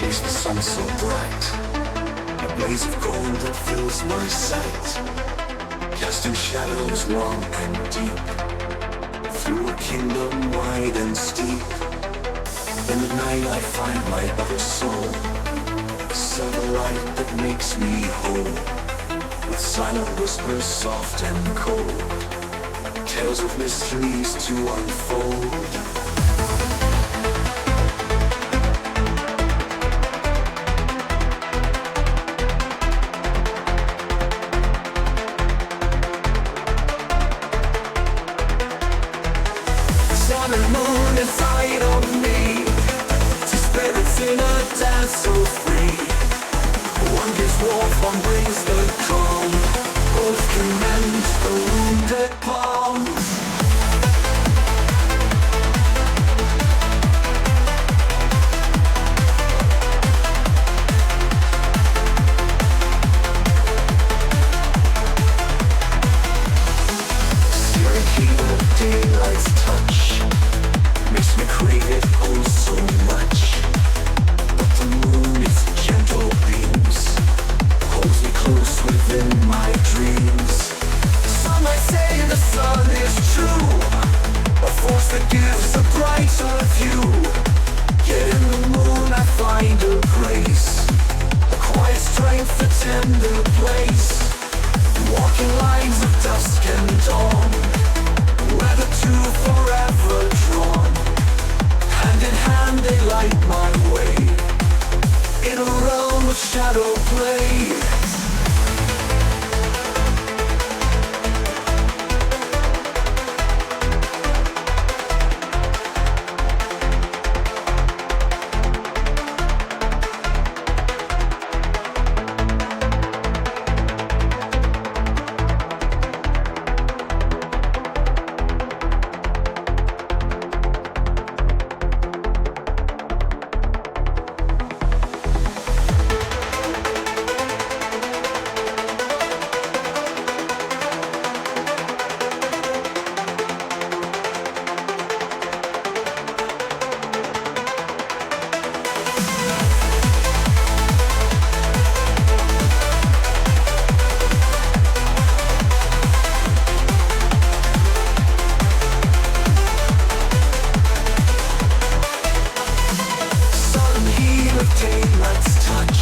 face the sun so bright, a blaze of gold that fills my sight, casting shadows long and deep, through a kingdom wide and steep. In the night I find my other soul, a silver light that makes me whole, with silent whispers soft and cold, tales of mysteries to unfold. Sun and moon inside of me, two spirits in a dance so free. One gives warmth, one brings the calm, both can mend the wounded palm. Steering key of daylight's touch makes me crave it oh so much. But the moon, its gentle beams, holds me close within my dreams. Some might say the sun is true, a force that gives a brighter view. Yet in the moon I find a grace, a quiet strength, a tender place, walking lines of dusk and dawn, where the two forever drawn. Hand in hand they light my way, in a realm of shadow play. Daylight's touch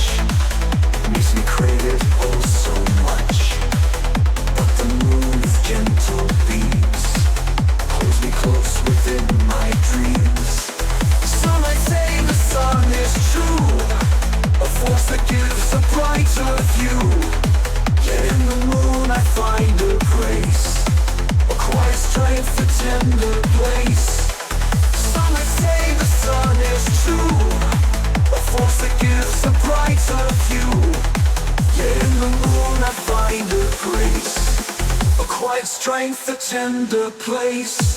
makes me crave it oh so much. But the moon's gentle beams holds me close within my dreams. Some might say the sun is true, a force that gives a brighter view. Yet in the moon I find a grace, a quiet strength, a tender place. Some might say the sun is true, a force that gives a brighter view. Yeah, in the moon I find a grace, a quiet strength, a tender place.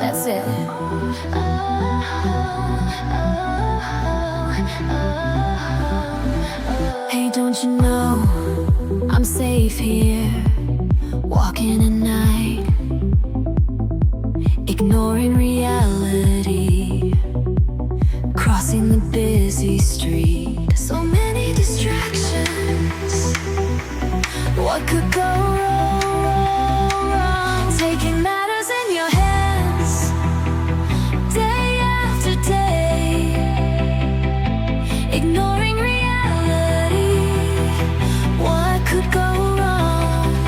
That's it. Hey, don't you know I'm safe here, walking at night, ignoring reality, crossing the busy street. So many distractions. What could go wrong? Taking matters in your hands, day after day, ignoring reality. What could go wrong?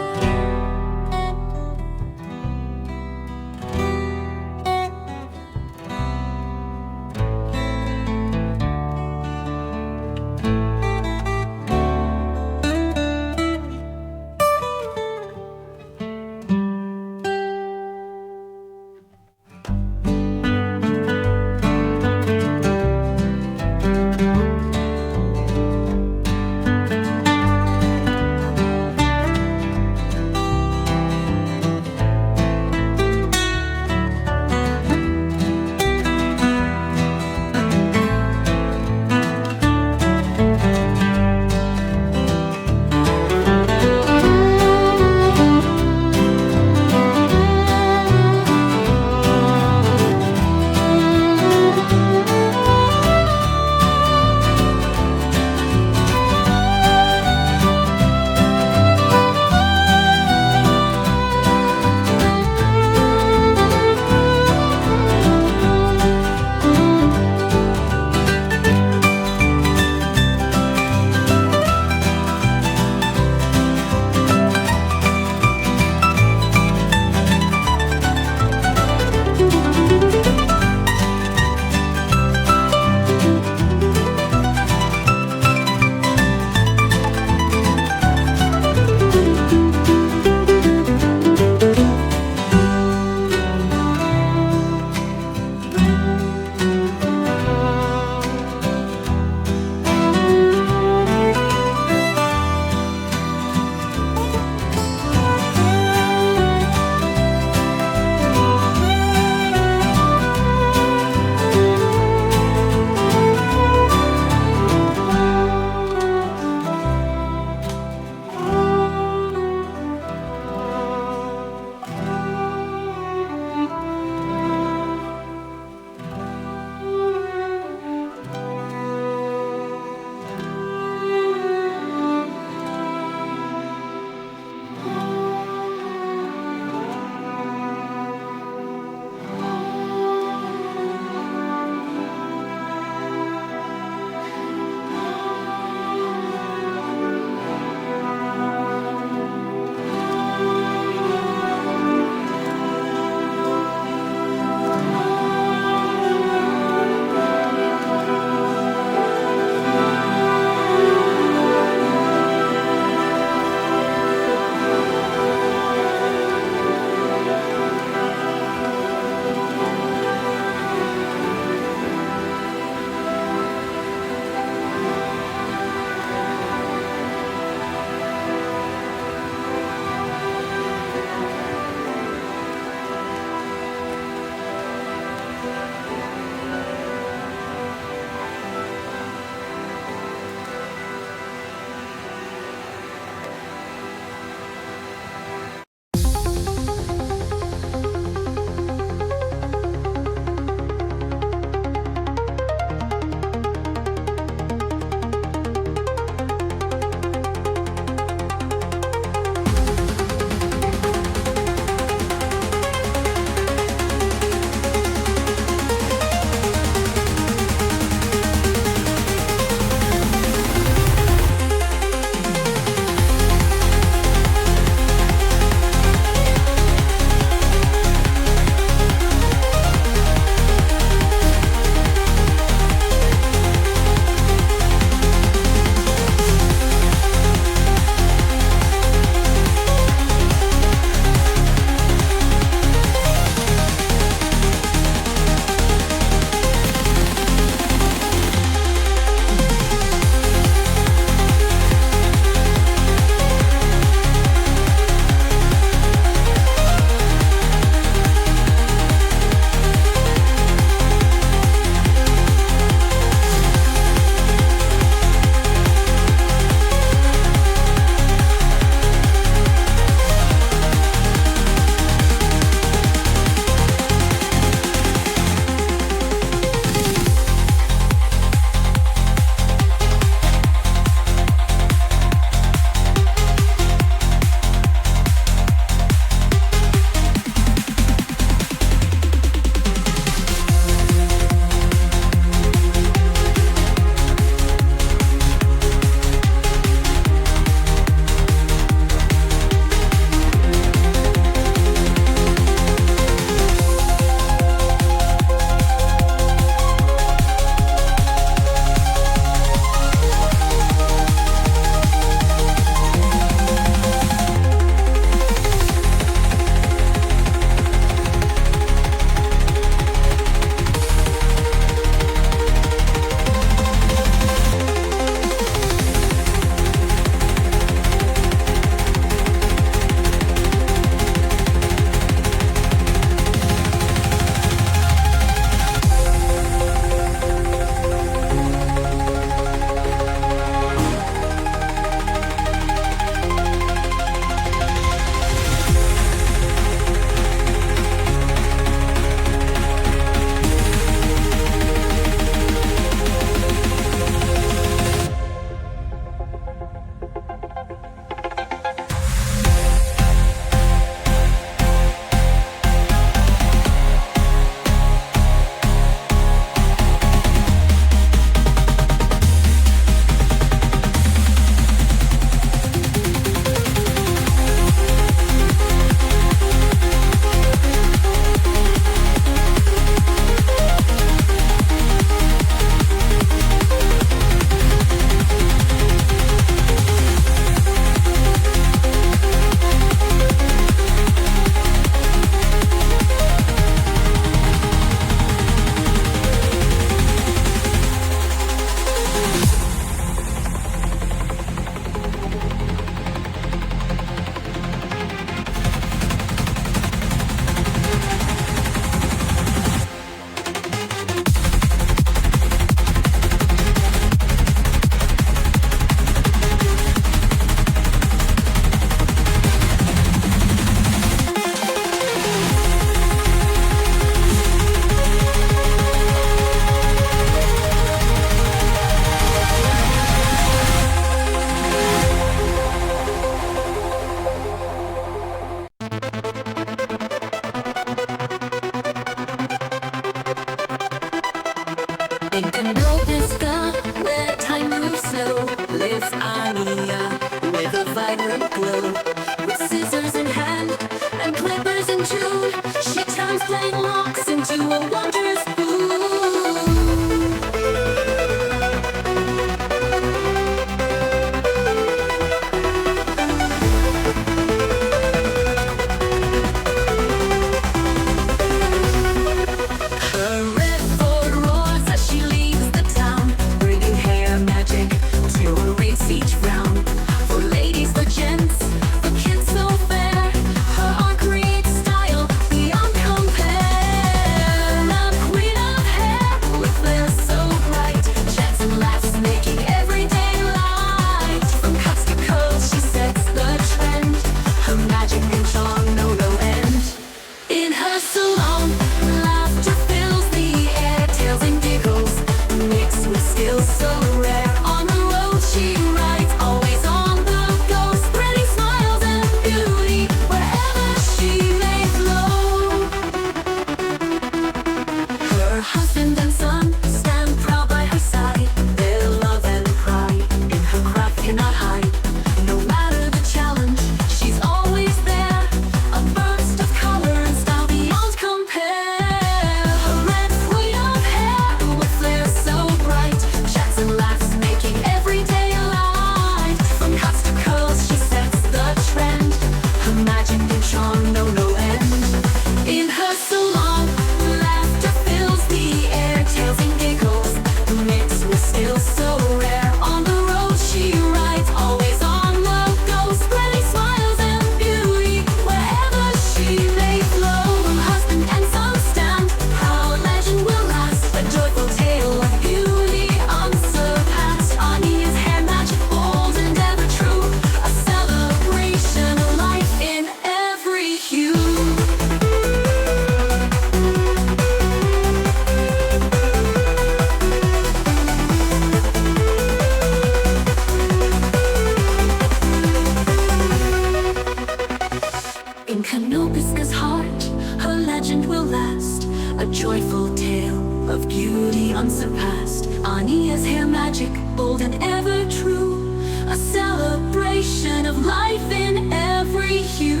celebration of life in every hue.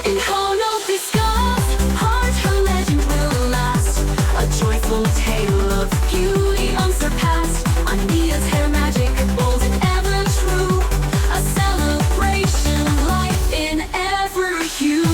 In hollow disguise, heart her legend will last. A joyful tale of beauty unsurpassed. Ania's hair magic, bold and ever true. A celebration of life in every hue.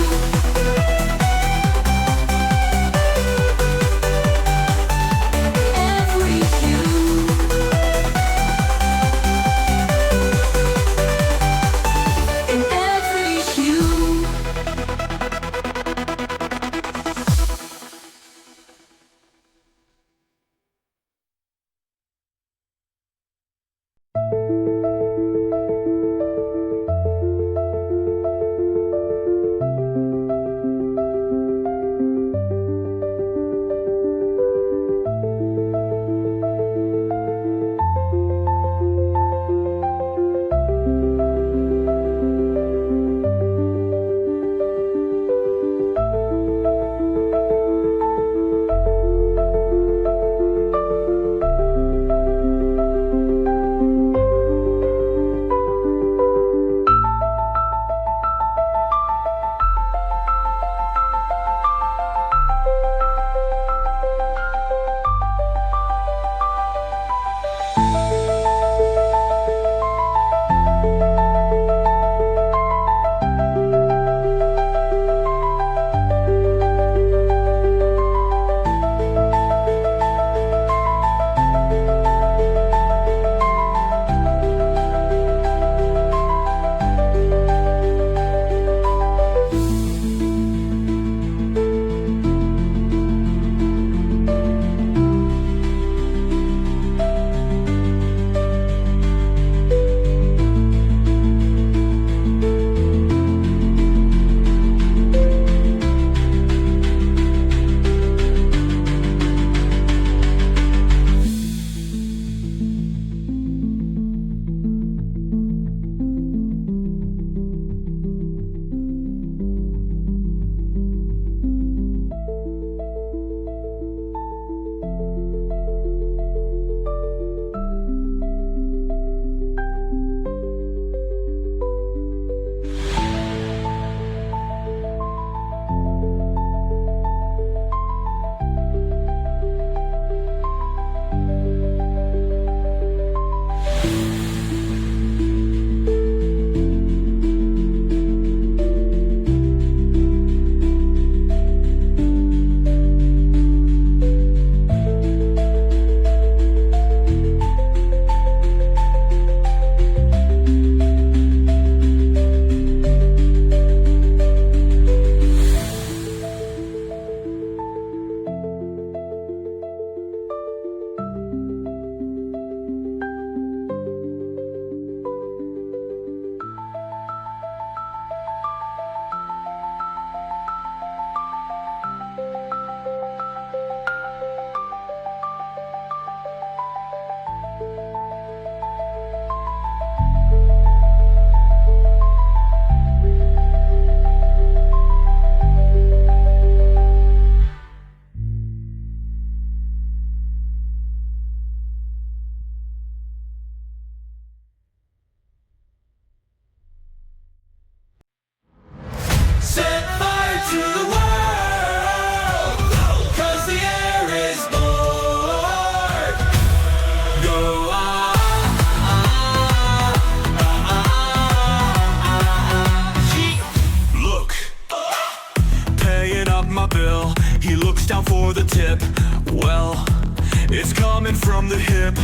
from the hip,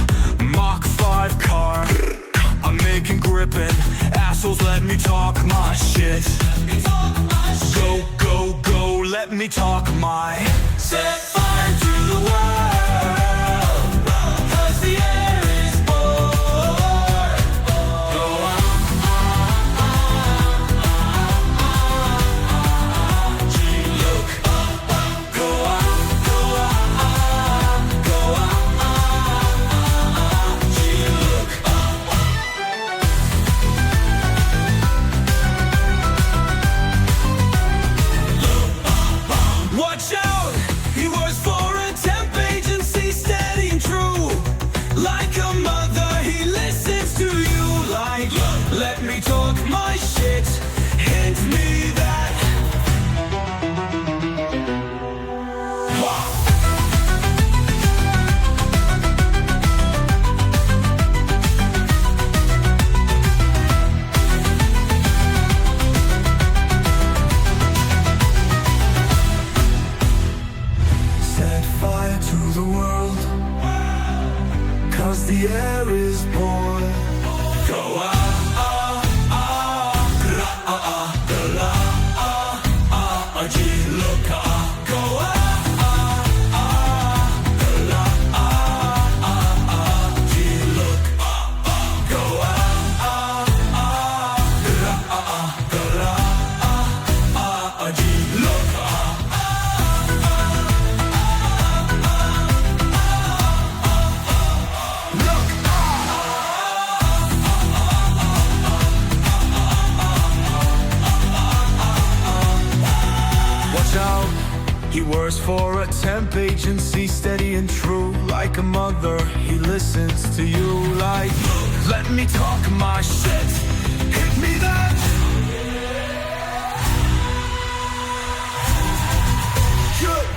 Mach 5 car. I'm making gripping, assholes let me talk my shit. Go, go, go, let me talk my set fire to the world, 'cause the air is born. Go on, gee, look, go on, go on, go on, gee, look. Watch out, he was 'cause the air is born. Go He works for a temp agency, steady and true. Like a mother, he listens to you. Like, let me talk my shit, hit me that. Good.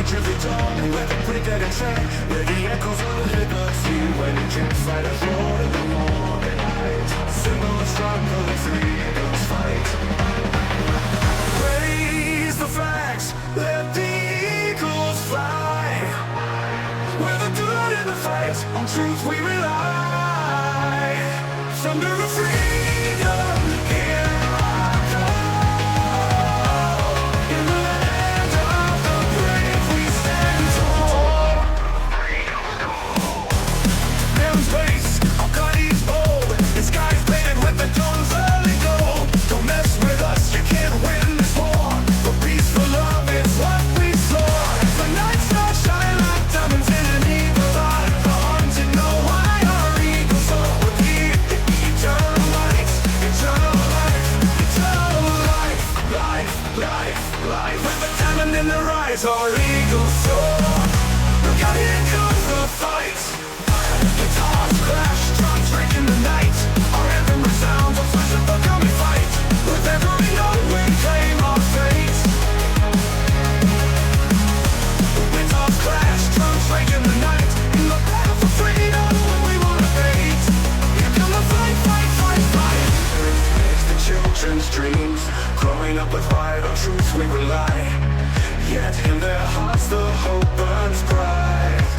Drill the dawn and let it put it dead and set. Where the echoes of the liberty when the dreams fight a roar in the morning light. Symbol of struggle as the eagles fight. Raise the flags, let the eagles fly. We're the good in the fight, on truth we rely. Thunder of freedom, here I come. In the land of the brave we stand tall. Down space, our gun is bold. The sky's painted with the dawn's early gold. Don't mess with us, you can't win this war. For peace, for love, it's what we soar. The night stars shine like diamonds in an eagle eye. The haunted know why our eagles soar with the eternal light. Eternal life, eternal life. Life, life, life. With the diamond in their eyes, our eagles soar. Look out, here comes the fight. Guitars crash, drums break in the night. Our anthem resounds on such a coming fight. With every note we claim our fate. Guitars crash, drums break in the night. In the battle for freedom when we wanna fate. Here come the fight, fight, fight, fight. It's the children's dreams. Growing up with light on truth we rely. Yet in their hearts the hope burns bright.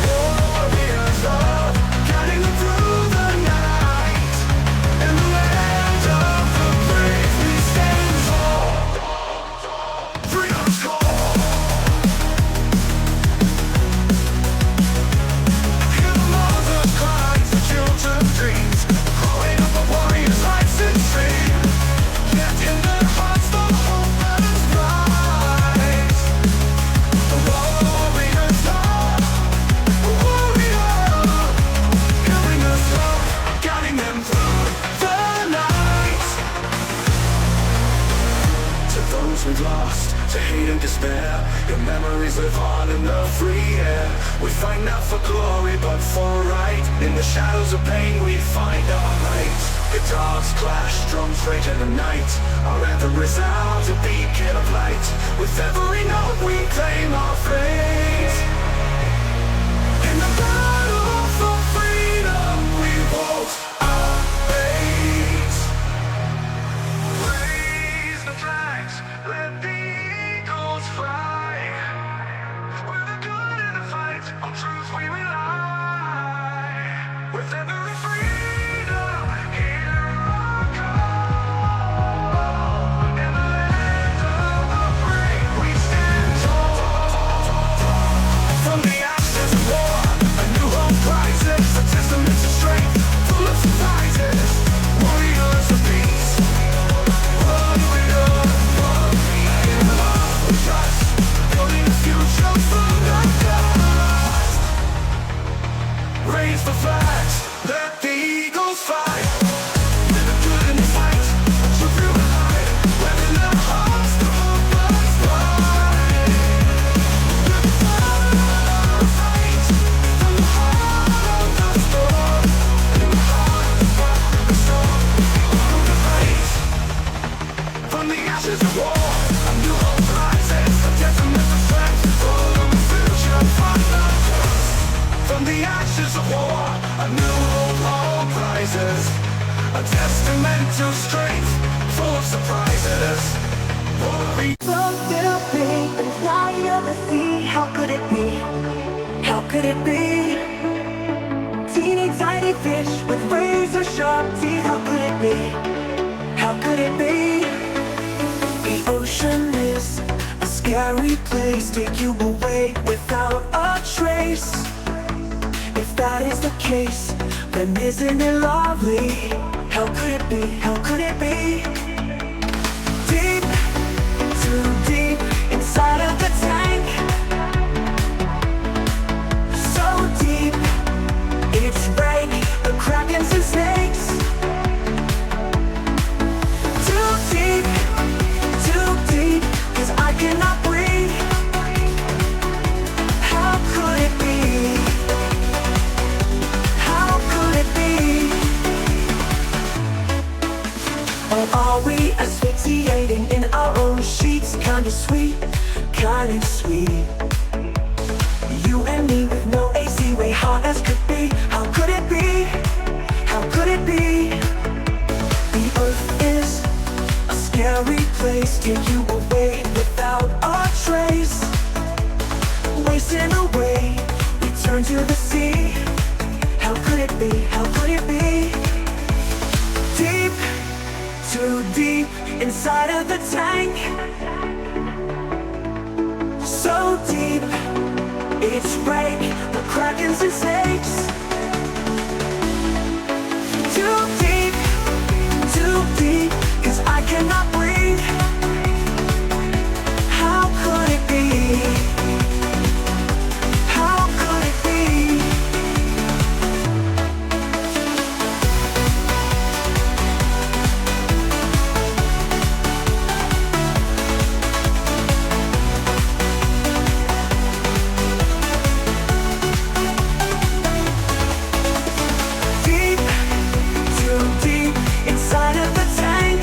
Warriors love, guiding them through the night. In the land of the brave we stand tall. Freedom's call. Hear the mother's cries, the children's dreams. Growing up a warrior's life's insane. Yet in their hearts the hope burns bright. The warriors love, the warrior, carrying us up, guiding them through the night. To those we've lost, to hate and despair, your memories live on in the free air. We fight not for glory but for right. In the shadows of pain we find our light. Guitars clash, drums rage in the night. Our anthem resounds a beacon of light. With every note we claim our fate. In the battle for freedom we won't abate. Raise the flags, let the eagles fly. We're the good in the fight, on truth we rely. With every freedom, here I come. In the land of the brave we stand tall. From the ashes of war, a new hope rises. A testament to strength, full of surprises. Warriors of peace. Warriors for me in love we trust. Building a future from the dust. Raise the flags, let the eagles fight. With the good in the fight, truth through the light. Where in their hearts the hope burns bright. With the fire fight, from the heart of the storm. In the heart of the storm, from the fight. From the ashes of war, a new hope rises. A testament to strength, full of the future from the dust. From the ashes of war, a new hope rises. A testament to strength, full of surprises. Float the big and fly of the sea. How could it be? How could it be? Teeny tiny fish with razor sharp teeth. How could it be? How could it be? The ocean is a scary place. Take you away without a trace. If that is the case, then isn't it lovely? How could it be? How could it be? Deep, too deep inside of the tank. So deep, it's rank, the krakens and snakes. Too deep, 'cause I cannot breathe. How could it be? How could it be? Or are we asphyxiating in our own sheets? Kinda sweet, kind and sweet. You and me with no AC, way hot as could be. How could it be? How could it be? The earth is a scary place. Steal you away without a trace. Wasting away, we turn to the sea. How could it be? How could it be? Deep, too deep inside of the tank. So deep, it's break the krakens and snakes. Too deep, 'cause I cannot breathe. How could it be? How could it be? Deep, too deep inside of the tank.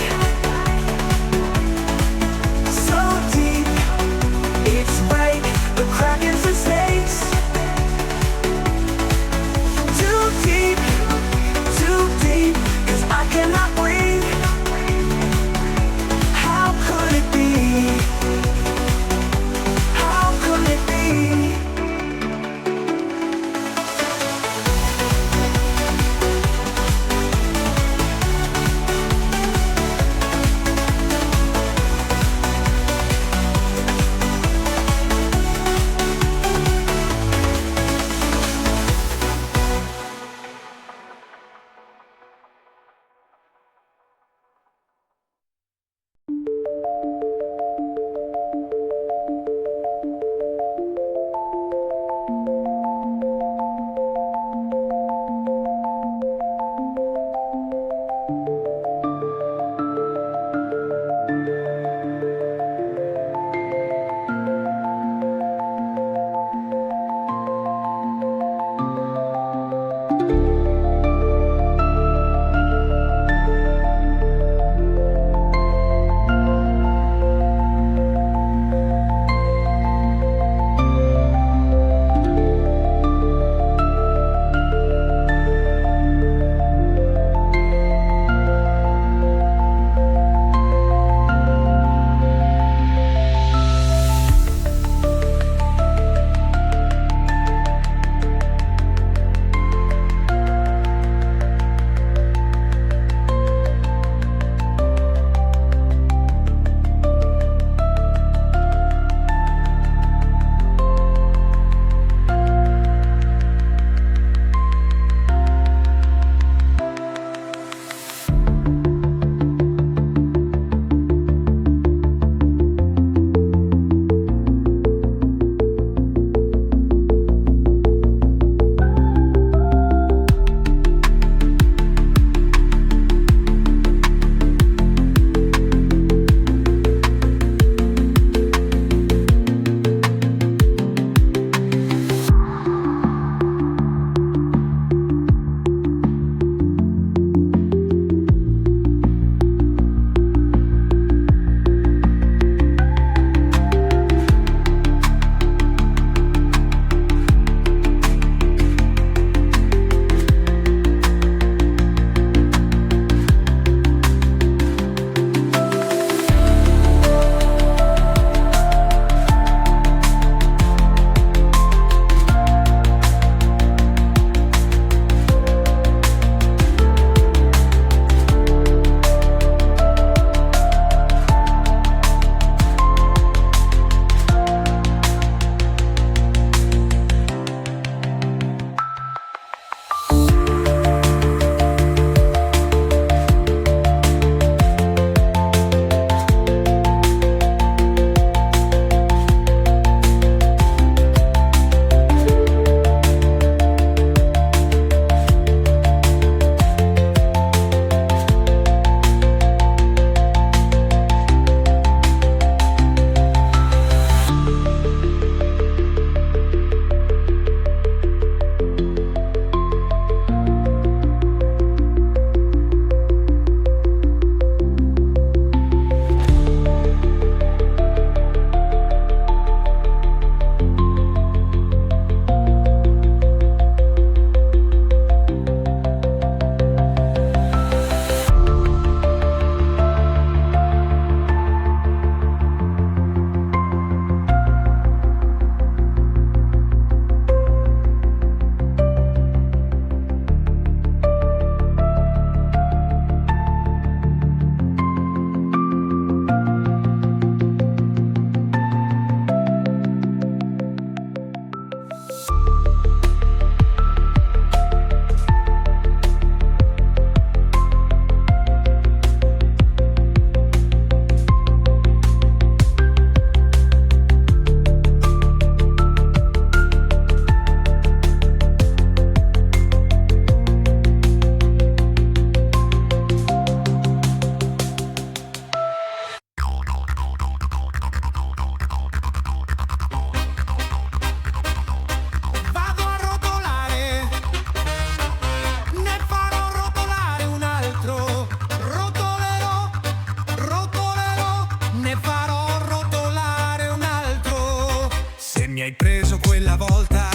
mi hai preso quella volta,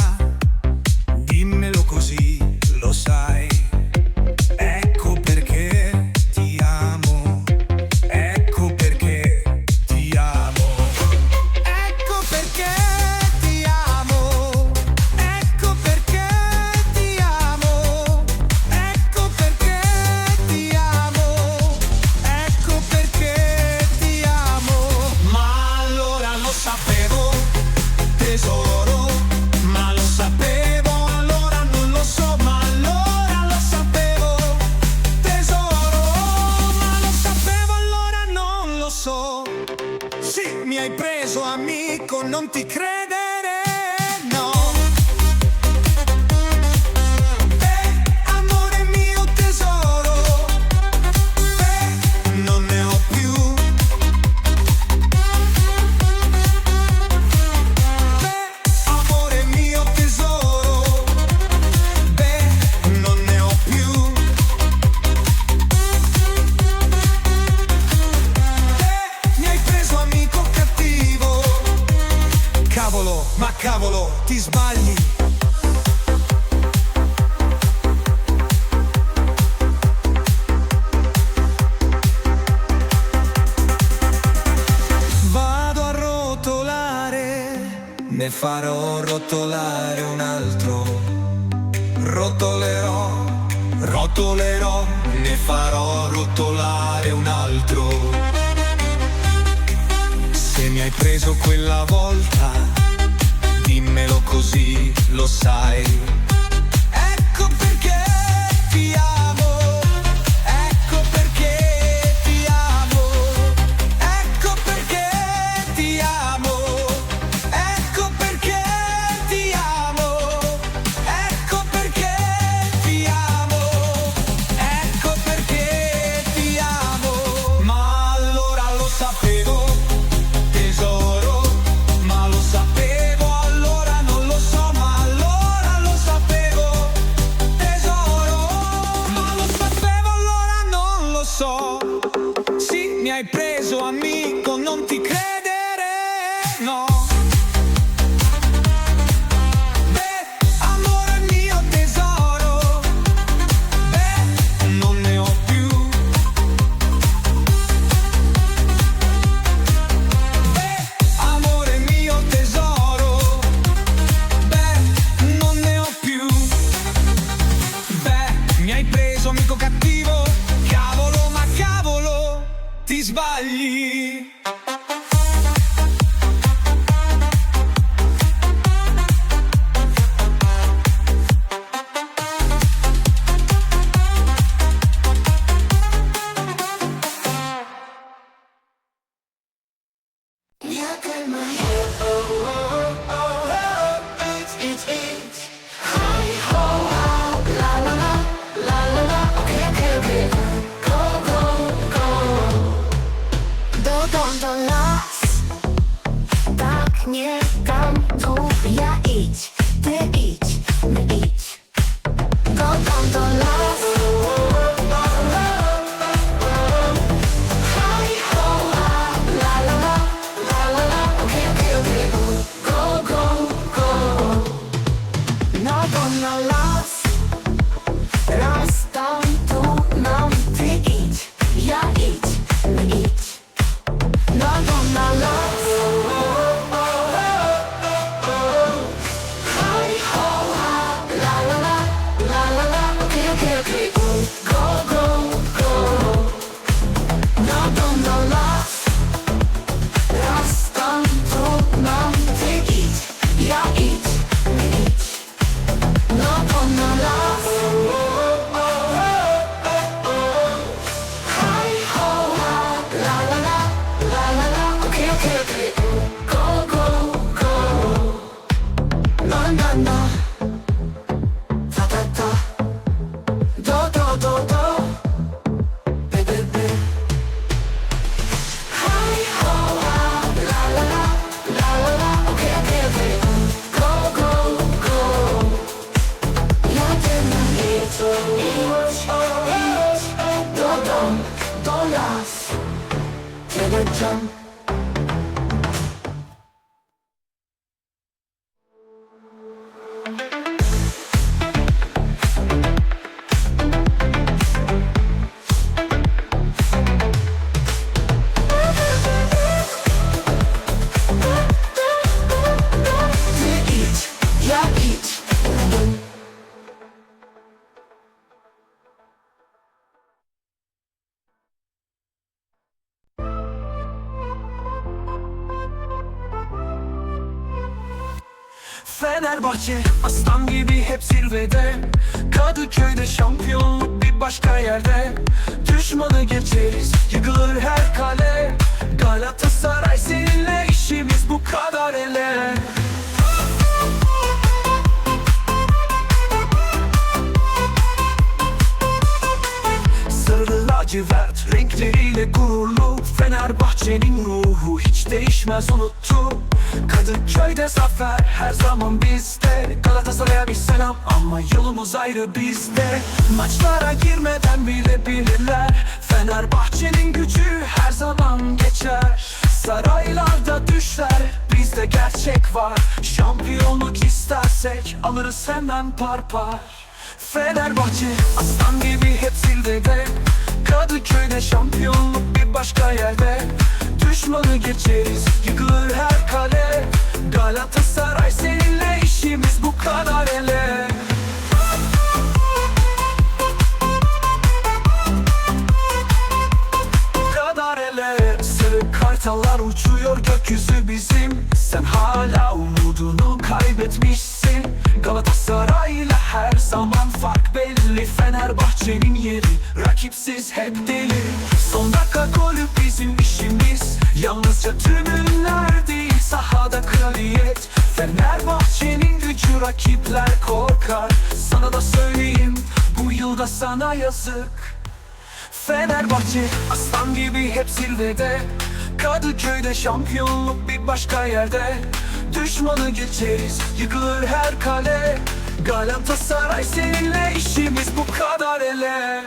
dimmelo così, lo sai. Ecco perché ti amo, ecco perché ti amo, ecco perché ti amo, ecco perché ti amo, ecco perché ti amo, ecco perché ti amo. Ma allora lo sapevo, tesoro, ma lo sapevo, allora non lo so, ma allora lo sapevo, tesoro, ma lo sapevo, allora non lo so. Sì, mi hai preso amico, non ti credere, no. Amore mio tesoro, non ne ho più. Amore mio tesoro, non ne ho più. Mi hai preso amico cattivo. Cavolo, ma cavolo, ti sbagli. Vado a rotolare, ne farò rotolare un altro. Rotolerò, rotolerò, ne farò rotolare un altro. Se mi hai preso quella volta, dimmelo così, lo sai. Ecco perché ti amo, ecco perché ti amo, ecco perché ti amo, ecco perché ti amo, ecco perché ti amo, ecco perché ti amo. Ma allora lo sapevo, tesoro, ma lo sapevo, allora non lo so, ma allora lo sapevo, tesoro, ma lo sapevo, allora non lo so. Sì, mi hai preso amico, non ti credere, no. Amore mio tesoro, non ne ho più. Amore mio tesoro, non ne ho più. Mi hai preso amico cattivo, cavolo, ma cavolo, ti sbagli. Dokąd do las, tak nie tam, tu ja idź, ty idź, my idź. Dokąd do las, haj ho ha, la la la, la la la, okej, okej, okej, go, go, go. No bo na las, raz tam, tu nam, ty idź, ja idź, my idź. Nogą na las, Fenerbahçe aslan gibi hep zirvede, Kadıköy'de şampiyonluk bir başka yerde. Düşmanı geçeriz, yıkılır her kale. Galatasaray seninle, işimiz bu kadar ele. Sarı lacivert renkleriyle gururlu, Fenerbahçe'nin ruhu hiç değişmez unuttu. Kadıköy'de zafer her zaman bizde, Galatasaray'a bir selam ama yolumuz ayrı bizde. Maçlara girmeden bile bilirler, Fenerbahçe'nin gücü her zaman geçer. Saraylarda düşler, bizde gerçek var. Şampiyonluk istersek alırız hemen par par. Fenerbahçe aslan gibi hep zirvede, Kadıköy'de şampiyonluk bir başka yerde. Düşmanı geçeriz, yıkılır her kale. Galatasaray seninle, işimiz bu kadar ele. Kadar ele. Sarı kartallar uçuyor gökyüzü bizim, sen hala umudunu kaybetmişsin. Galatasaray'la her zaman fark belli, Fenerbahçe'nin yeri rakipsiz hep deli. Son dakika golü bizim işimiz, yalnızca tribünler değil sahada kraliyet. Fenerbahçe'nin gücü, rakipler korkar. Sana da söyleyeyim, bu yılda sana yazık. Fenerbahçe aslan gibi hep zirvede, Kadıköy'de şampiyonluk bir başka yerde. Düşmanı geçeriz, yıkılır her kale. Galatasaray seninle, işimiz bu kadar ele.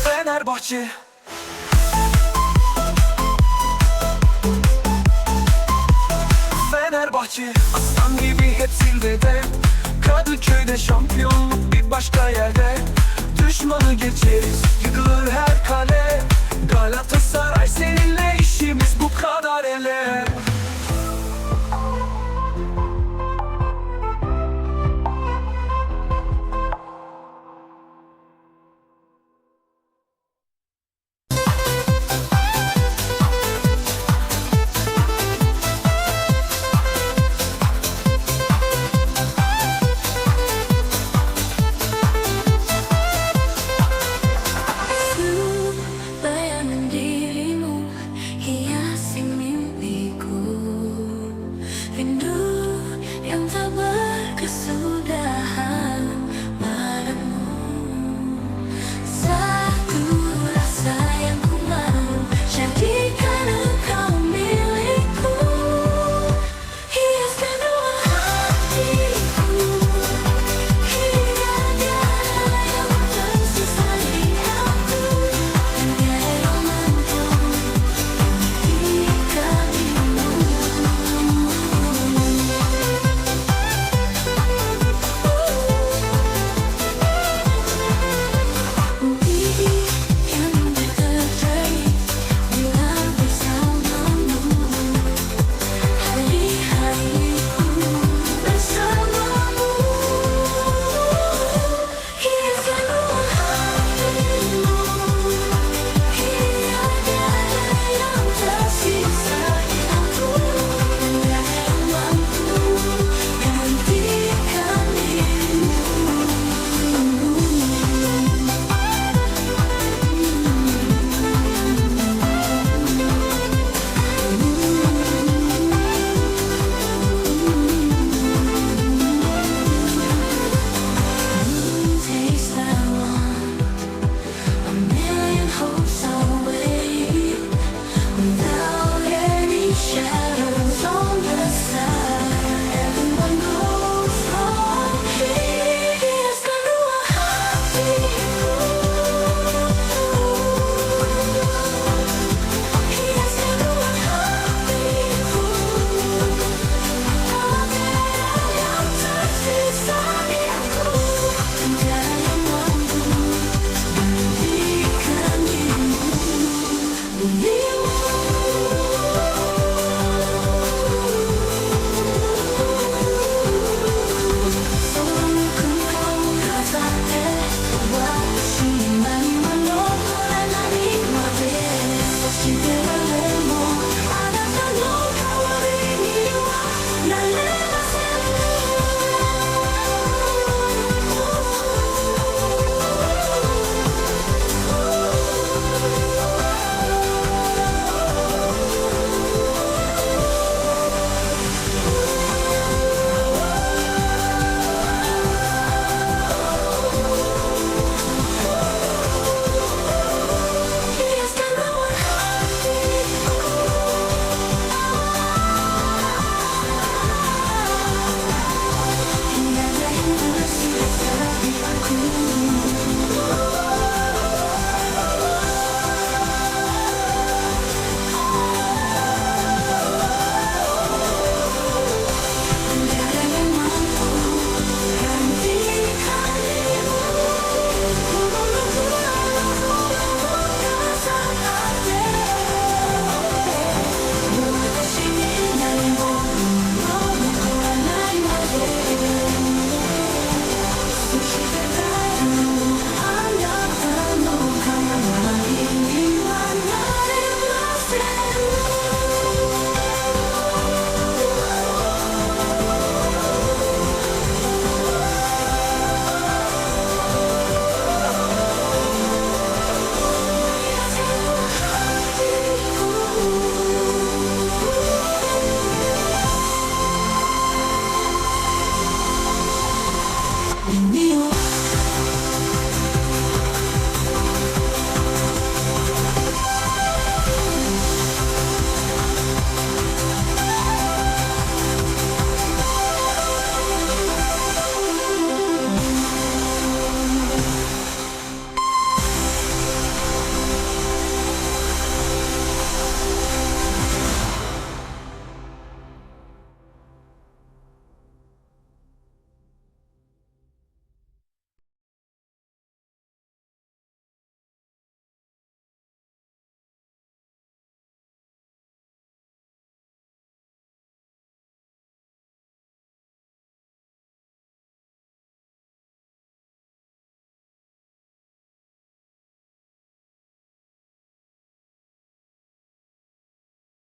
Fenerbahçe Fenerbahçe aslan gibi hep zirvede, Kadıköy'de şampiyonluk bir başka yerde. Düşmanı geçeriz, yıkılır her kale. Galatasaray seninle, işimiz bu kadar ele. Bayangan dirimu hiasi mimpiku, rindu yang tak berkesudahan padamu. Satu rasa yang ku mau, jadikan engkau milikku. Hiaskan dua hatiku, hingga tiada yang tersisa di aku. Tiada yang mampu menghentikanmu. Budi yang terjadi bila bersamamu, hari-hariku bersamamu. Hiaskan dua hatimu, hingga tiada yang tersisa di aku. Tiada yang mampu menghentikanmu. Takes that long, a million hopes away, without any shadows on the side. Everyone goes wrong here. Hiaskan dua hatiku, hiaskan dua hatiku. Kalau tiada yang tersisa di aku, tiada yang mampu menghentikanmu.